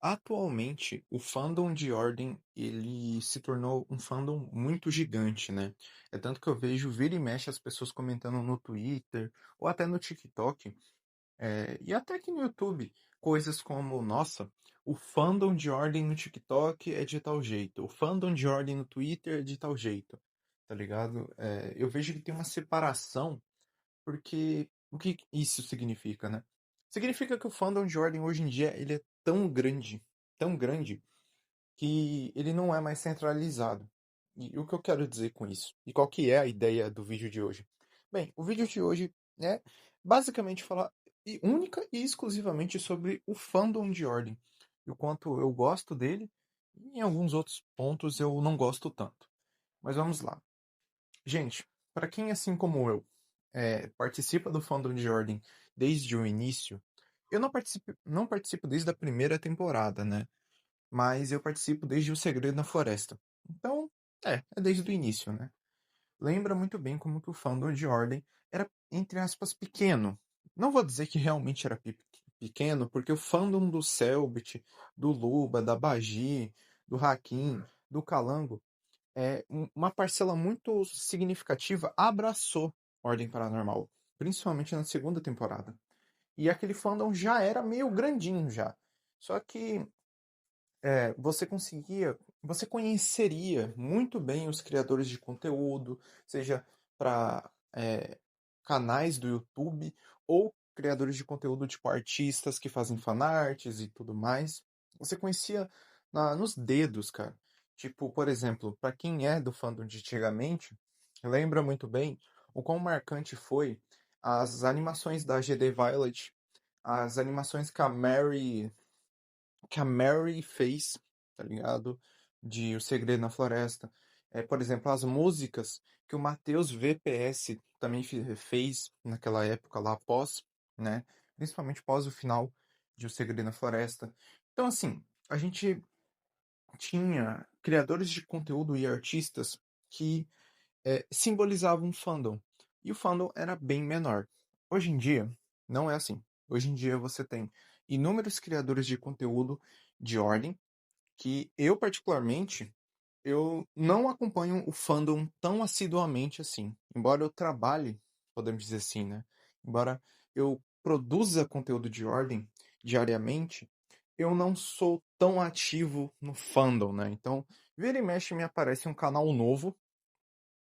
Atualmente, o fandom de Ordem, ele se tornou um fandom muito gigante, né? É tanto que eu vejo vira e mexe as pessoas comentando no Twitter ou até no TikTok, e até aqui no YouTube, coisas como, nossa, o fandom de Ordem no TikTok é de tal jeito, o fandom de Ordem no Twitter é de tal jeito, tá ligado? Eu vejo que tem uma separação, porque o que isso significa, né? Significa que o fandom de Ordem hoje em dia ele é tão grande, que ele não é mais centralizado. E o que eu quero dizer com isso? E qual que é a ideia do vídeo de hoje? Bem, o vídeo de hoje é basicamente falar única e exclusivamente sobre o fandom de Ordem. E o quanto eu gosto dele, e em alguns outros pontos eu não gosto tanto. Mas vamos lá. Gente, para quem assim como eu participa do fandom de Ordem desde o início, eu não participo desde a primeira temporada, né? Mas eu participo desde O Segredo na Floresta. Então, é desde o início, né? Lembra muito bem como que o fandom de Ordem era, entre aspas, pequeno. Não vou dizer que realmente era pequeno, porque o fandom do Cellbit, do Luba, da Bagi, do Hakim, do Calango, uma parcela muito significativa abraçou Ordem Paranormal, principalmente na segunda temporada. E aquele fandom já era meio grandinho já. Só que você conheceria muito bem os criadores de conteúdo, seja para canais do YouTube ou criadores de conteúdo tipo artistas que fazem fanarts e tudo mais. Você conhecia nos dedos, cara. Tipo, por exemplo, para quem é do fandom de antigamente, lembra muito bem o quão marcante foi as animações da GD Violet, as animações que a Mary fez, tá ligado? De O Segredo na Floresta. Por exemplo, as músicas que o Matheus VPS também fez naquela época lá após, né? Principalmente após o final de O Segredo na Floresta. Então, assim, a gente tinha criadores de conteúdo e artistas que simbolizavam um fandom. E o fandom era bem menor. Hoje em dia, não é assim. Hoje em dia você tem inúmeros criadores de conteúdo de ordem que eu, particularmente, eu não acompanho o fandom tão assiduamente assim. Embora eu trabalhe, podemos dizer assim, né? Embora eu produza conteúdo de ordem diariamente, eu não sou tão ativo no fandom, né? Então, vira e mexe me aparece um canal novo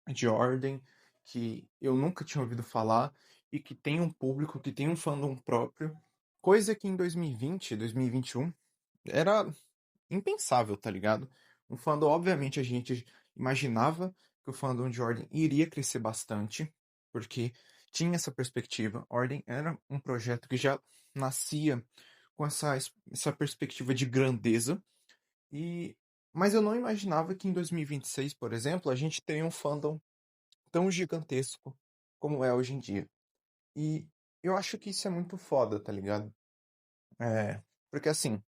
de ordem que eu nunca tinha ouvido falar e que tem um público, que tem um fandom próprio, coisa que em 2020, 2021 era impensável, tá ligado? Um fandom, obviamente, a gente imaginava que o fandom de Ordem iria crescer bastante, porque tinha essa perspectiva. Ordem era um projeto que já nascia com essa perspectiva de grandeza, e mas eu não imaginava que em 2026, por exemplo, a gente teria um fandom tão gigantesco como é hoje em dia. E eu acho que isso é muito foda, tá ligado? Porque assim,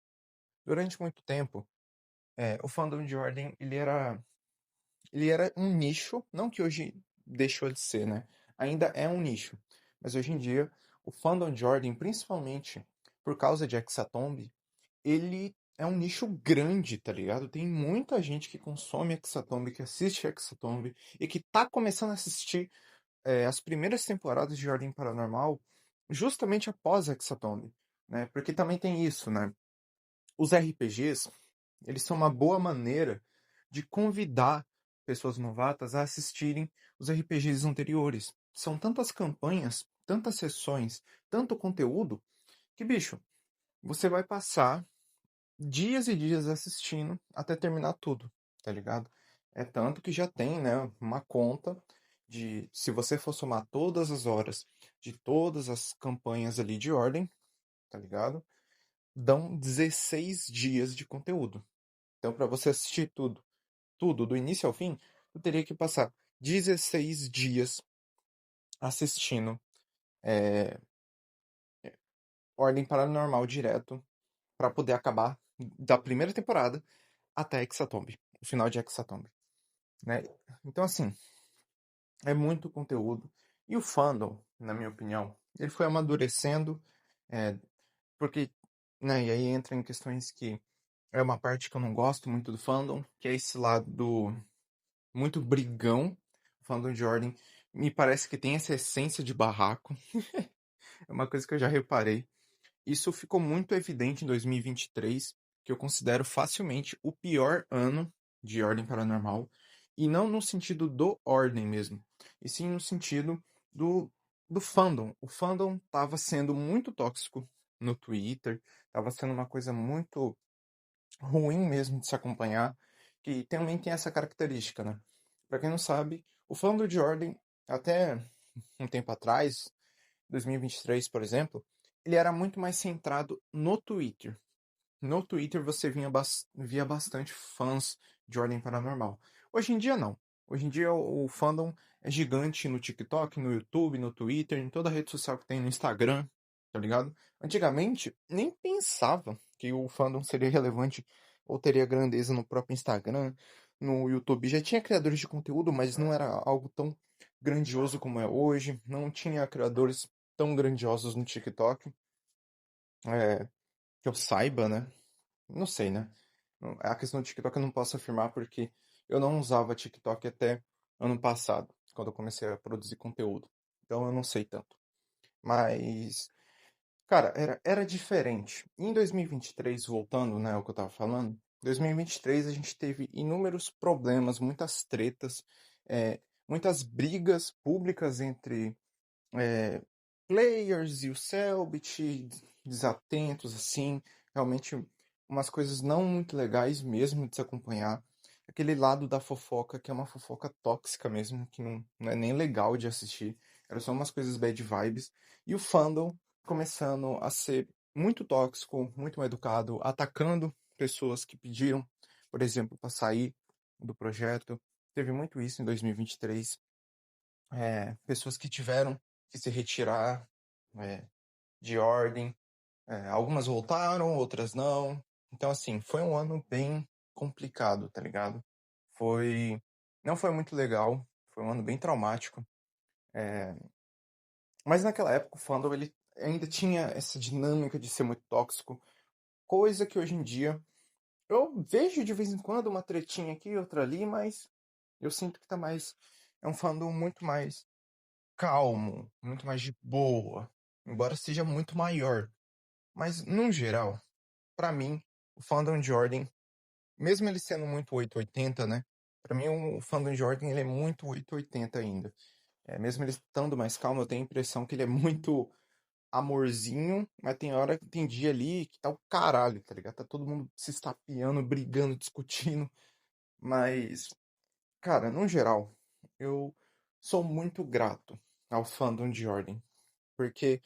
durante muito tempo, o fandom de Ordem, ele era um nicho, não que hoje deixou de ser, né? Ainda é um nicho. Mas hoje em dia, o fandom de Ordem, principalmente por causa de Hexatomb, ele é um nicho grande, tá ligado? Tem muita gente que consome Hexatomb, que assiste Hexatomb e que tá começando a assistir as primeiras temporadas de Ordem Paranormal justamente após Hexatomb, né? Porque também tem isso, né? Os RPGs, eles são uma boa maneira de convidar pessoas novatas a assistirem os RPGs anteriores. São tantas campanhas, tantas sessões, tanto conteúdo, que, bicho, você vai passar dias e dias assistindo até terminar tudo, tá ligado? É tanto que já tem, né, uma conta de, se você for somar todas as horas de todas as campanhas ali de ordem, tá ligado? Dão 16 dias de conteúdo. Então, para você assistir tudo, do início ao fim, eu teria que passar 16 dias assistindo é, Ordem Paranormal direto para poder acabar da primeira temporada até Hexatomb, o final de Hexatomb, né? Então, assim, é muito conteúdo. E o fandom, na minha opinião, ele foi amadurecendo, é, porque né? E aí entra em questões que é uma parte que eu não gosto muito do fandom, que é esse lado muito brigão. O fandom de Ordem me parece que tem essa essência de barraco. É uma coisa que eu já reparei. Isso ficou muito evidente em 2023, que eu considero facilmente o pior ano de Ordem Paranormal, e não no sentido do Ordem mesmo, e sim no sentido do, do fandom. O fandom estava sendo muito tóxico no Twitter, estava sendo uma coisa muito ruim mesmo de se acompanhar, que também tem essa característica, né? Pra quem não sabe, o fandom de Ordem, até um tempo atrás, 2023, por exemplo, ele era muito mais centrado no Twitter. No Twitter você via bastante fãs de Ordem Paranormal. Hoje em dia não. Hoje em dia o fandom é gigante no TikTok, no YouTube, no Twitter, em toda rede social que tem, no Instagram, tá ligado? Antigamente, nem pensava que o fandom seria relevante ou teria grandeza no próprio Instagram, no YouTube. Já tinha criadores de conteúdo, mas não era algo tão grandioso como é hoje. Não tinha criadores tão grandiosos no TikTok. É, que eu saiba, né? Não sei, né? A questão do TikTok eu não posso afirmar porque eu não usava TikTok até ano passado, quando eu comecei a produzir conteúdo. Então eu não sei tanto. Mas, cara, era diferente. Em 2023, voltando, né, ao que eu tava falando, em 2023 a gente teve inúmeros problemas, muitas tretas, muitas brigas públicas entre é, players e o Cellbit desatentos, assim, realmente umas coisas não muito legais mesmo de se acompanhar. Aquele lado da fofoca, que é uma fofoca tóxica mesmo, que não é nem legal de assistir. Era só umas coisas bad vibes. E o fandom começando a ser muito tóxico, muito mal educado, atacando pessoas que pediram, por exemplo, para sair do projeto. Teve muito isso em 2023, pessoas que tiveram que se retirar é, de ordem. Algumas voltaram, outras não. Então, assim, foi um ano bem complicado, tá ligado? Foi. Não foi muito legal, foi um ano bem traumático. é, Mas naquela época o fandom ele ainda tinha essa dinâmica de ser muito tóxico, coisa que hoje em dia eu vejo de vez em quando uma tretinha aqui, outra ali, mas eu sinto que tá mais. É um fandom muito mais calmo, muito mais de boa, embora seja muito maior. Mas, no geral, pra mim, o fandom de Ordem, mesmo ele sendo muito 880, né? Pra mim, o fandom de Ordem ele é muito 880 ainda. Mesmo ele estando mais calmo, eu tenho a impressão que ele é muito amorzinho, mas tem hora, tem dia ali que tá o caralho, tá ligado? Tá todo mundo se estapeando, brigando, discutindo. Mas, cara, no geral, eu sou muito grato ao fandom de Ordem, porque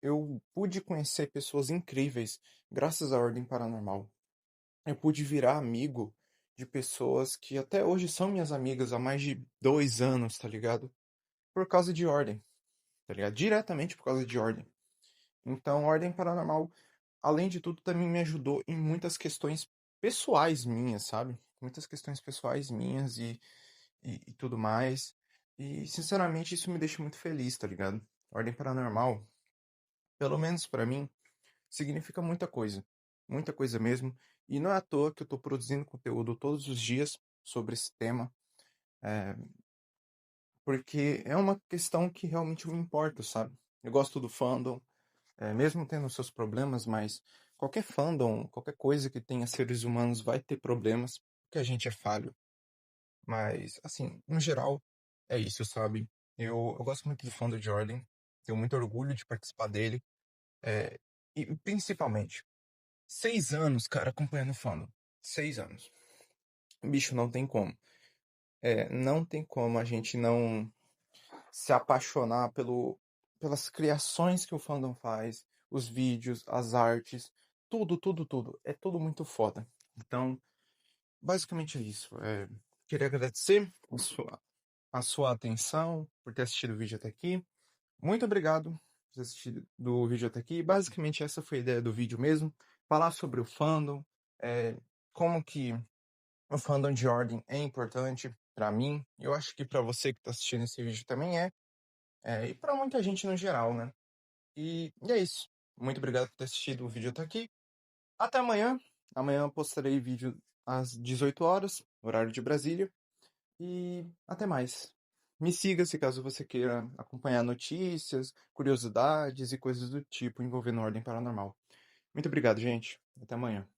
eu pude conhecer pessoas incríveis graças à Ordem Paranormal. Eu pude virar amigo de pessoas que até hoje são minhas amigas há mais de 2 anos, tá ligado? Por causa de Ordem, tá ligado? Diretamente por causa de Ordem. Então, Ordem Paranormal, além de tudo, também me ajudou em muitas questões pessoais minhas, sabe? Muitas questões pessoais minhas e tudo mais. E, sinceramente, isso me deixa muito feliz, tá ligado? Ordem Paranormal, pelo menos pra mim, significa muita coisa mesmo. E não é à toa que eu estou produzindo conteúdo todos os dias sobre esse tema, é, porque é uma questão que realmente me importa, sabe? Eu gosto do fandom, mesmo tendo seus problemas, mas qualquer fandom, qualquer coisa que tenha seres humanos vai ter problemas, porque a gente é falho. Mas, assim, no geral, é isso, sabe? Eu gosto muito do fandom de Ordem, tenho muito orgulho de participar dele, é, e principalmente 6 anos, cara, acompanhando o fandom. 6 anos. Bicho, não tem como. Não tem como a gente não se apaixonar pelas criações que o fandom faz, os vídeos, as artes, tudo, tudo, tudo. É tudo muito foda. Então, basicamente é isso. Queria agradecer a sua atenção por ter assistido o vídeo até aqui. Muito obrigado por ter assistido o vídeo até aqui. Basicamente, essa foi a ideia do vídeo mesmo. Falar sobre o fandom, é, como que o fandom de Ordem é importante pra mim. Eu acho que pra você que tá assistindo esse vídeo também e pra muita gente no geral, né? E é isso. Muito obrigado por ter assistido o vídeo até aqui. Até amanhã. Amanhã eu postarei vídeo às 18 horas, horário de Brasília. E até mais. Me siga se caso você queira acompanhar notícias, curiosidades e coisas do tipo envolvendo ordem paranormal. Muito obrigado, gente. Até amanhã.